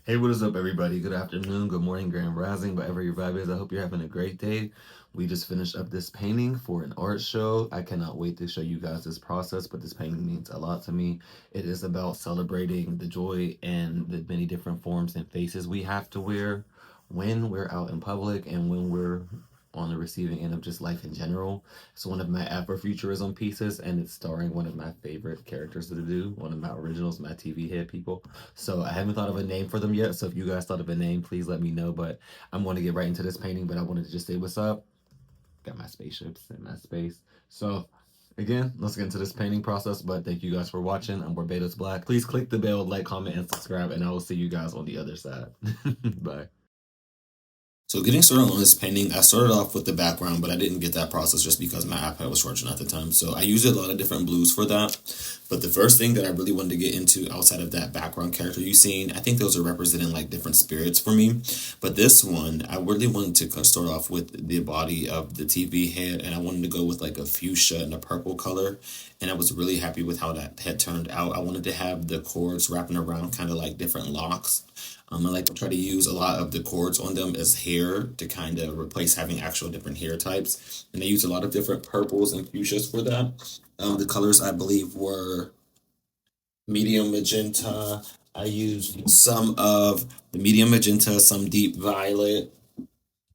Hey, what is up, everybody? Good afternoon, good morning, grand rising, whatever your vibe is. I hope you're having a great day. We just finished up this painting for an art show. I cannot wait to show you guys this process, but this painting means a lot to me. It is about celebrating the joy and the many different forms and faces we have to wear when we're out in public and when we're on the receiving end of just life in general. It's one of my Afrofuturism pieces, and it's starring one of my favorite characters to do, one of my originals, my TV head people. So I haven't thought of a name for them yet. So if you guys thought of a name, please let me know. But I'm going to get right into this painting. But I wanted to just say what's up. Got my spaceships in my space. So again, let's get into this painting process. But thank you guys for watching. I'm Barbados Black. Please click the bell, like, comment, and subscribe. And I will see you guys on the other side. Bye. So getting started on this painting, I started off with the background, but I didn't get that process just because my iPad was charging at the time. So I used a lot of different blues for that. But the first thing that I really wanted to get into outside of that background character you've seen, I think those are representing like different spirits for me. But this one, I really wanted to start off with the body of the TV head, and I wanted to go with like a fuchsia and a purple color. And I was really happy with how that had turned out. I wanted to have the cords wrapping around kind of like different locks. I like to try to use a lot of the cords on them as hair to kind of replace having actual different hair types. And I use a lot of different purples and fuchsias for that. The colors I believe were medium magenta. I used some of the medium magenta, some deep violet.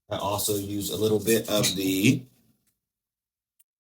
I also used a little bit of the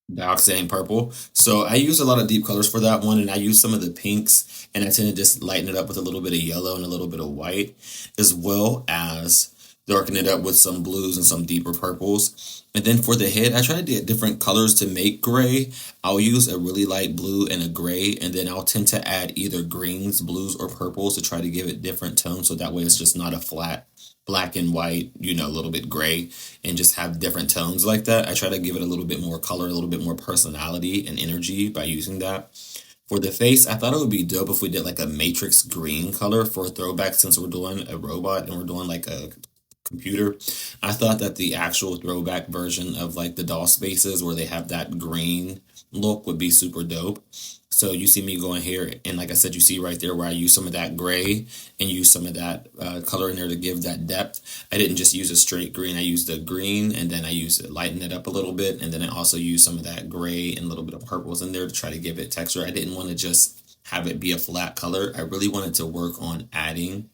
dioxane purple. So I use a lot of deep colors for that one, and I use some of the pinks, and I tend to just lighten it up with a little bit of yellow and a little bit of white, as well as darken it up with some blues and some deeper purples. And then for the head, I try to get different colors to make gray. I'll use a really light blue and a gray, and then I'll tend to add either greens, blues, or purples to try to give it different tones, so that way it's just not a flat black and white, a little bit gray, and just have different tones like that. I try to give it a little bit more color, a little bit more personality and energy by using that. For the face, I thought it would be dope if we did like a matrix green color for a throwback, since we're doing a robot and we're doing like a computer. I thought that the actual throwback version of like the doll spaces where they have that green look would be super dope. So you see me going here, and like I said, you see right there where I use some of that gray and use some of that color in there to give that depth. I didn't just use a straight green. I used the green, and then I used it, lighten it up a little bit, and then I also used some of that gray and a little bit of purples in there to try to give it texture. I didn't want to just have it be a flat color. I really wanted to work on adding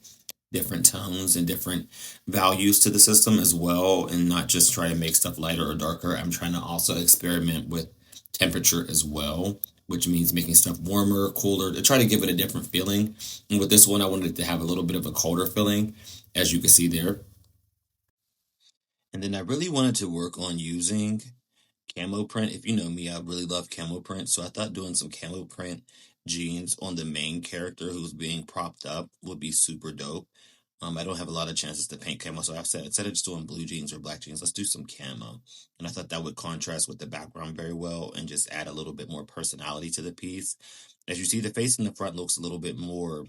different tones and different values to the system as well, and not just try to make stuff lighter or darker. I'm trying to also experiment with temperature as well, which means making stuff warmer, cooler, to try to give it a different feeling. And with this one, I wanted it to have a little bit of a colder feeling, as you can see there. And then I really wanted to work on using camo print. If you know me, I really love camo print. So I thought doing some camo print jeans on the main character who's being propped up would be super dope. I don't have a lot of chances to paint camo, so I said instead of just doing blue jeans or black jeans, let's do some camo. And I thought that would contrast with the background very well and just add a little bit more personality to the piece. As you see, the face in the front looks a little bit more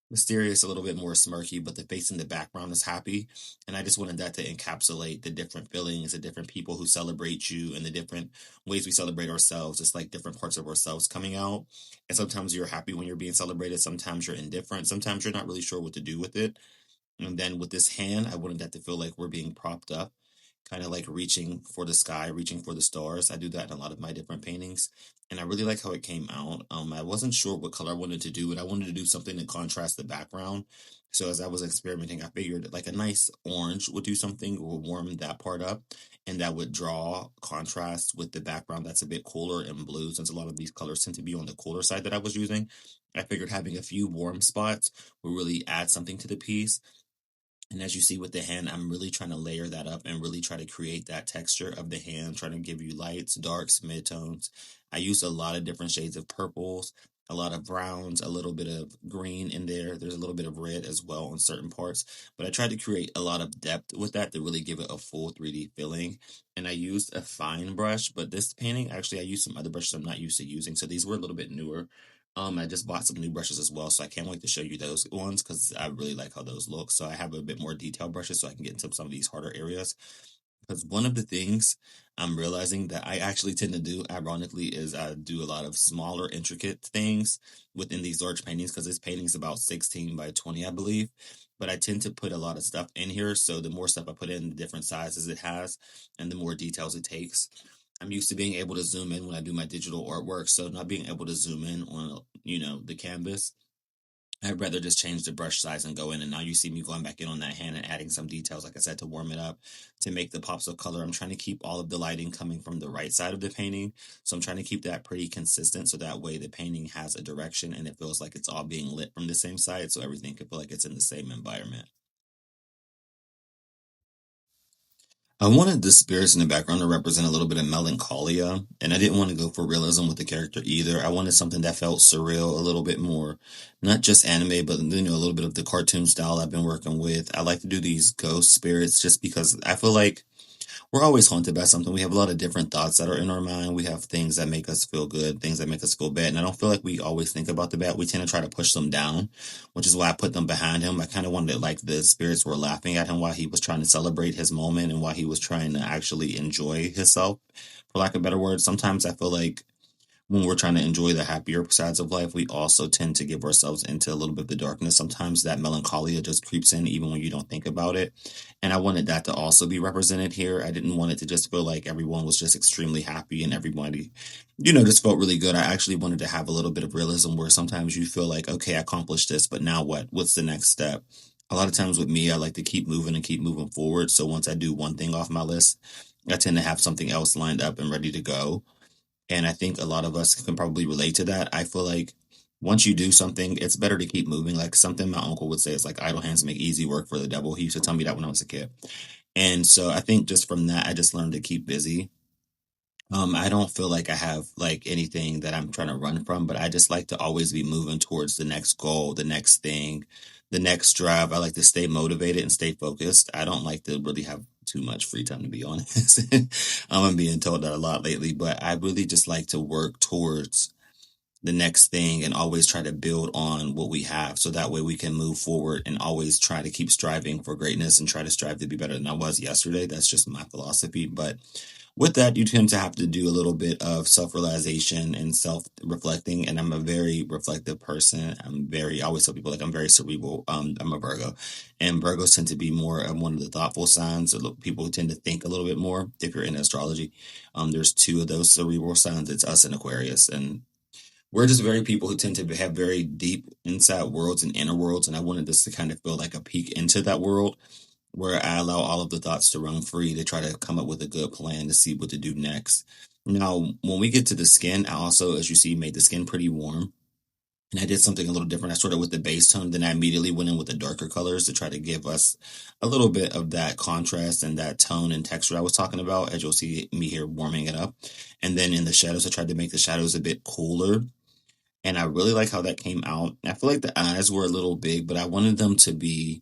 mysterious, a little bit more smirky, but the face in the background is happy. And I just wanted that to encapsulate the different feelings, the different people who celebrate you, and the different ways we celebrate ourselves, just like different parts of ourselves coming out. And sometimes you're happy when you're being celebrated, sometimes you're indifferent, sometimes you're not really sure what to do with it. And then with this hand, I wanted that to feel like we're being propped up, kind of like reaching for the sky, reaching for the stars. I do that in a lot of my different paintings. And I really like how it came out. I wasn't sure what color I wanted to do, but I wanted to do something to contrast the background. So as I was experimenting, I figured like a nice orange would do something, would warm that part up, and that would draw contrast with the background that's a bit cooler and blue, since a lot of these colors tend to be on the cooler side that I was using. I figured having a few warm spots will really add something to the piece. And as you see with the hand, I'm really trying to layer that up and really try to create that texture of the hand, trying to give you lights, darks, midtones. I use a lot of different shades of purples, a lot of browns, a little bit of green in there. There's a little bit of red as well on certain parts. But I tried to create a lot of depth with that to really give it a full 3D feeling. And I used a fine brush, but this painting, actually, I used some other brushes I'm not used to using. So these were a little bit newer. I just bought some new brushes as well, so I can't wait to show you those ones because I really like how those look. So I have a bit more detailed brushes so I can get into some of these harder areas. Because one of the things I'm realizing that I actually tend to do, ironically, is I do a lot of smaller, intricate things within these large paintings because this painting is about 16 by 20, I believe. But I tend to put a lot of stuff in here. So the more stuff I put in, the different sizes it has, and the more details it takes. I'm used to being able to zoom in when I do my digital artwork. So not being able to zoom in on, the canvas, I'd rather just change the brush size and go in. And now you see me going back in on that hand and adding some details, like I said, to warm it up, to make the pops of color. I'm trying to keep all of the lighting coming from the right side of the painting. So I'm trying to keep that pretty consistent. So that way the painting has a direction and it feels like it's all being lit from the same side. So everything can feel like it's in the same environment. I wanted the spirits in the background to represent a little bit of melancholia, and I didn't want to go for realism with the character either. I wanted something that felt surreal, a little bit more, not just anime, but a little bit of the cartoon style I've been working with. I like to do these ghost spirits just because I feel like we're always haunted by something. We have a lot of different thoughts that are in our mind. We have things that make us feel good, things that make us feel bad. And I don't feel like we always think about the bad. We tend to try to push them down, which is why I put them behind him. I kind of wanted it like the spirits were laughing at him while he was trying to celebrate his moment and while he was trying to actually enjoy himself, for lack of a better word. Sometimes I feel like when we're trying to enjoy the happier sides of life, we also tend to give ourselves into a little bit of the darkness. Sometimes that melancholia just creeps in even when you don't think about it. And I wanted that to also be represented here. I didn't want it to just feel like everyone was just extremely happy and everybody, just felt really good. I actually wanted to have a little bit of realism where sometimes you feel like, okay, I accomplished this, but now what? What's the next step? A lot of times with me, I like to keep moving and keep moving forward. So once I do one thing off my list, I tend to have something else lined up and ready to go. And I think a lot of us can probably relate to that. I feel like once you do something, it's better to keep moving. Like something my uncle would say is like idle hands make easy work for the devil. He used to tell me that when I was a kid. And so I think just from that, I just learned to keep busy. I don't feel like I have like anything that I'm trying to run from, but I just like to always be moving towards the next goal, the next thing, the next drive. I like to stay motivated and stay focused. I don't like to really have too much free time, to be honest. I'm being told that a lot lately, but I really just like to work towards the next thing and always try to build on what we have so that way we can move forward and always try to keep striving for greatness and try to strive to be better than I was yesterday. That's just my philosophy. But with that, you tend to have to do a little bit of self-realization and self-reflecting. And I'm a very reflective person. I always tell people like I'm very cerebral. I'm a Virgo, and Virgos tend to be more of one of the thoughtful signs. People who tend to think a little bit more. If you're in astrology, there's two of those cerebral signs. It's us and Aquarius, and we're just very people who tend to have very deep inside worlds and inner worlds. And I wanted this to kind of feel like a peek into that world where I allow all of the thoughts to run free to try to come up with a good plan to see what to do next. Now, when we get to the skin, I also, as you see, made the skin pretty warm. And I did something a little different. I started with the base tone, then I immediately went in with the darker colors to try to give us a little bit of that contrast and that tone and texture I was talking about, as you'll see me here warming it up. And then in the shadows, I tried to make the shadows a bit cooler, and I really like how that came out. I feel like the eyes were a little big, but I wanted them to be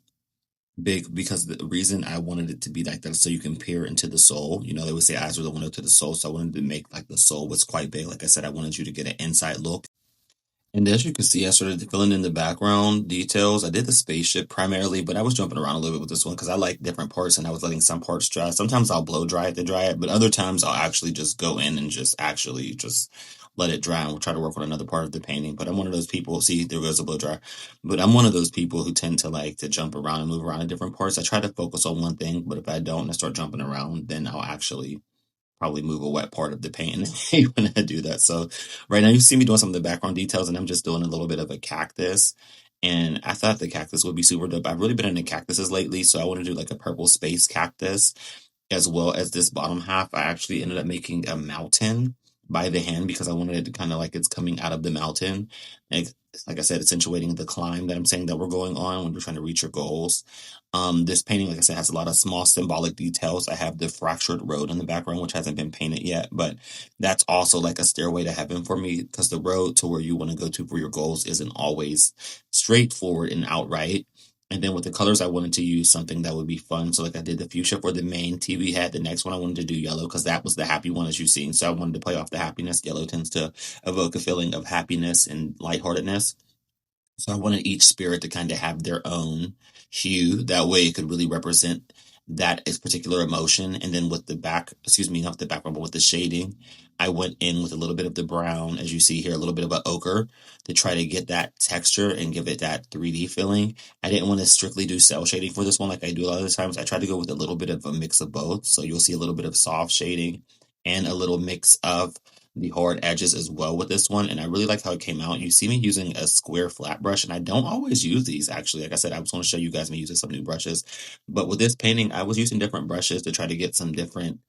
big because the reason I wanted it to be like that is so you can peer into the soul. They would say eyes are the window to the soul, so I wanted to make like the soul was quite big. Like I said, I wanted you to get an inside look. And as you can see, I started filling in the background details. I did the spaceship primarily, but I was jumping around a little bit with this one because I like different parts and I was letting some parts dry. Sometimes I'll blow dry it to dry it, but other times I'll actually just go in and just actually just let it dry and we'll try to work on another part of the painting. But I'm one of those people, see, there goes a blow dry. But I'm one of those people who tend to like to jump around and move around in different parts. I try to focus on one thing, but if I don't and I start jumping around, then I'll actually probably move a wet part of the paint when I do that. So right now you see me doing some of the background details and I'm just doing a little bit of a cactus. And I thought the cactus would be super dope. I've really been into cactuses lately, so I want to do like a purple space cactus as well as this bottom half. I actually ended up making a mountain by the hand because I wanted it to kind of like it's coming out of the mountain. Like I said, accentuating the climb that I'm saying that we're going on when we're trying to reach your goals. This painting, like I said, has a lot of small symbolic details. I have the fractured road in the background, which hasn't been painted yet, but that's also like a stairway to heaven for me because the road to where you want to go to for your goals isn't always straightforward and outright. And then with the colors, I wanted to use something that would be fun. So like I did the fuchsia for the main TV head. The next one I wanted to do yellow because that was the happy one as you've seen. So I wanted to play off the happiness. Yellow tends to evoke a feeling of happiness and lightheartedness. So I wanted each spirit to kind of have their own hue. That way it could really represent that is particular emotion. And then with the back, excuse me, not the background, but with the shading, I went in with a little bit of the brown, as you see here, a little bit of an ochre to try to get that texture and give it that 3D feeling. I didn't want to strictly do cell shading for this one like I do a lot of the times. I tried to go with a little bit of a mix of both. So you'll see a little bit of soft shading and a little mix of the hard edges as well with this one. And I really like how it came out. You see me using a square flat brush, and I don't always use these actually. Like I said, I was going to show you guys me using some new brushes. But with this painting, I was using different brushes to try to get some different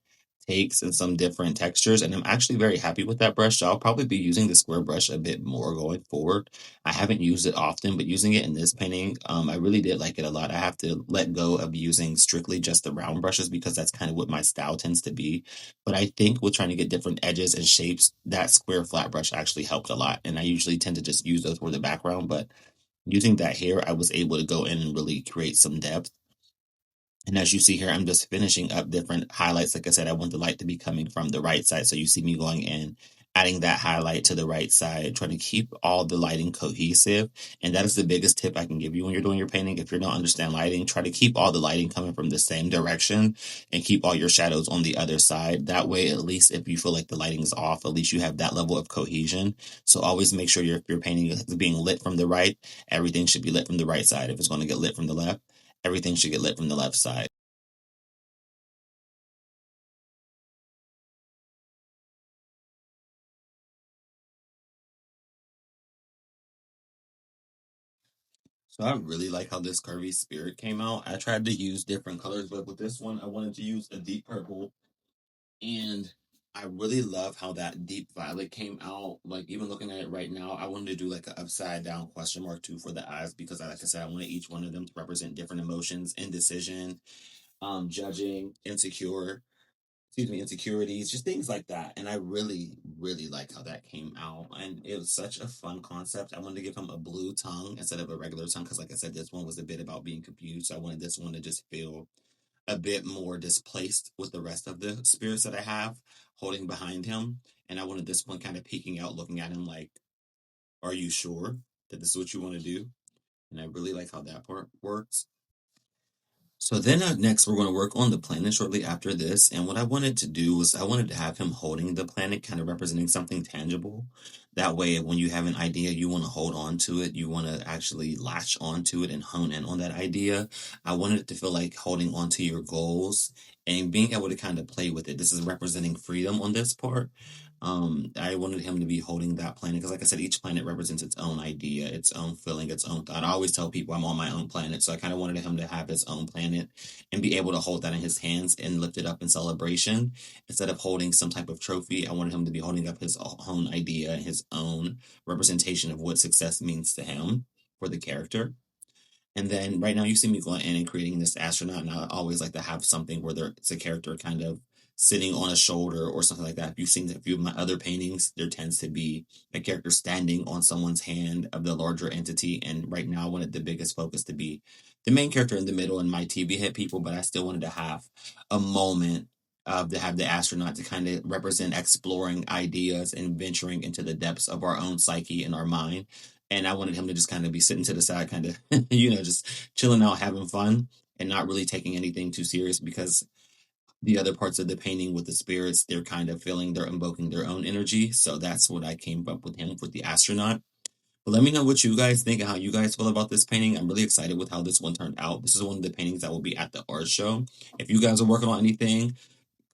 takes and some different textures. And I'm actually very happy with that brush. So I'll probably be using the square brush a bit more going forward. I haven't used it often, but using it in this painting, I really did like it a lot. I have to let go of using strictly just the round brushes because that's kind of what my style tends to be. But I think with trying to get different edges and shapes, that square flat brush actually helped a lot. And I usually tend to just use those for the background, but using that here, I was able to go in and really create some depth. And as you see here, I'm just finishing up different highlights. Like I said, I want the light to be coming from the right side. So you see me going in, adding that highlight to the right side, trying to keep all the lighting cohesive. And that is the biggest tip I can give you when you're doing your painting. If you don't understand lighting, try to keep all the lighting coming from the same direction and keep all your shadows on the other side. That way, at least if you feel like the lighting is off, at least you have that level of cohesion. So always make sure your painting is being lit from the right. Everything should be lit from the right side. If it's going to get lit from the left, everything should get lit from the left side. So I really like how this curvy spirit came out. I tried to use different colors, but with this one, I wanted to use a deep purple. And I really love how that deep violet came out. Like even looking at it right now, I wanted to do like an upside down question mark too for the eyes because like I said, I wanted each one of them to represent different emotions, indecision, judging, insecure, excuse me, insecurities, just things like that. And I really, really like how that came out. And it was such a fun concept. I wanted to give him a blue tongue instead of a regular tongue because, like I said, this one was a bit about being confused. So I wanted this one to just feel a bit more displaced with the rest of the spirits that I have holding behind him. And I wanted this one kind of peeking out, looking at him like, are you sure that this is what you want to do? And I really like how that part works. So then next, we're going to work on the planet shortly after this. And what I wanted to do was I wanted to have him holding the planet, kind of representing something tangible. That way, when you have an idea, you want to hold on to it. You want to actually latch onto it and hone in on that idea. I wanted it to feel like holding on to your goals and being able to kind of play with it. This is representing freedom on this part. I wanted him to be holding that planet because, like I said, each planet represents its own idea, its own feeling, its own thought. I always tell people I'm on my own planet, so I kind of wanted him to have his own planet and be able to hold that in his hands and lift it up in celebration instead of holding some type of trophy. I wanted him to be holding up his own idea, his own representation of what success means to him for the character. And then right now you see me going in and creating this astronaut, and I always like to have something where it's a character kind of sitting on a shoulder or something like that. If you've seen a few of my other paintings, there tends to be a character standing on someone's hand of the larger entity. And right now I wanted the biggest focus to be the main character in the middle and my TV head people, but I still wanted to have a moment to have the astronaut to kind of represent exploring ideas and venturing into the depths of our own psyche and our mind. And I wanted him to just kind of be sitting to the side, kind of, just chilling out, having fun, and not really taking anything too serious because the other parts of the painting with the spirits, they're kind of feeling, they're invoking their own energy. So that's what I came up with him with the astronaut. But let me know what you guys think and how you guys feel about this painting. I'm really excited with how this one turned out. This is one of the paintings that will be at the art show. If you guys are working on anything,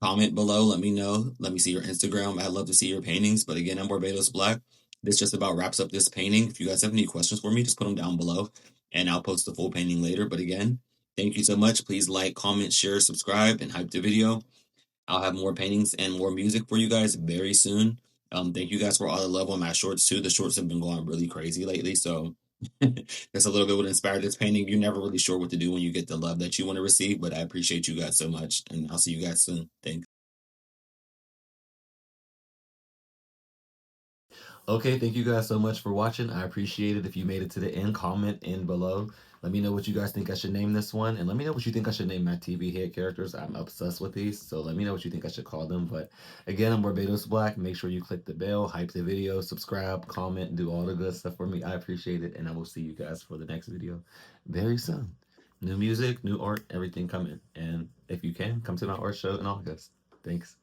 comment below. Let me know. Let me see your Instagram. I'd love to see your paintings. But again, I'm Barbados Black. This just about wraps up this painting. If you guys have any questions for me, just put them down below and I'll post the full painting later. But again, thank you so much. Please like, comment, share, subscribe, and hype the video. I'll have more paintings and more music for you guys very soon. Thank you guys for all the love on my shorts too. The shorts have been going really crazy lately. So that's a little bit what inspired this painting. You're never really sure what to do when you get the love that you want to receive, but I appreciate you guys so much. And I'll see you guys soon. Thanks. Okay, thank you guys so much for watching. I appreciate it. If you made it to the end, comment in below. Let me know what you guys think I should name this one. And let me know what you think I should name my TV head characters. I'm obsessed with these. So let me know what you think I should call them. But again, I'm Barbados Black. Make sure you click the bell, hype the video, subscribe, comment, do all the good stuff for me. I appreciate it. And I will see you guys for the next video very soon. New music, new art, everything coming. And if you can, come to my art show in August. Thanks.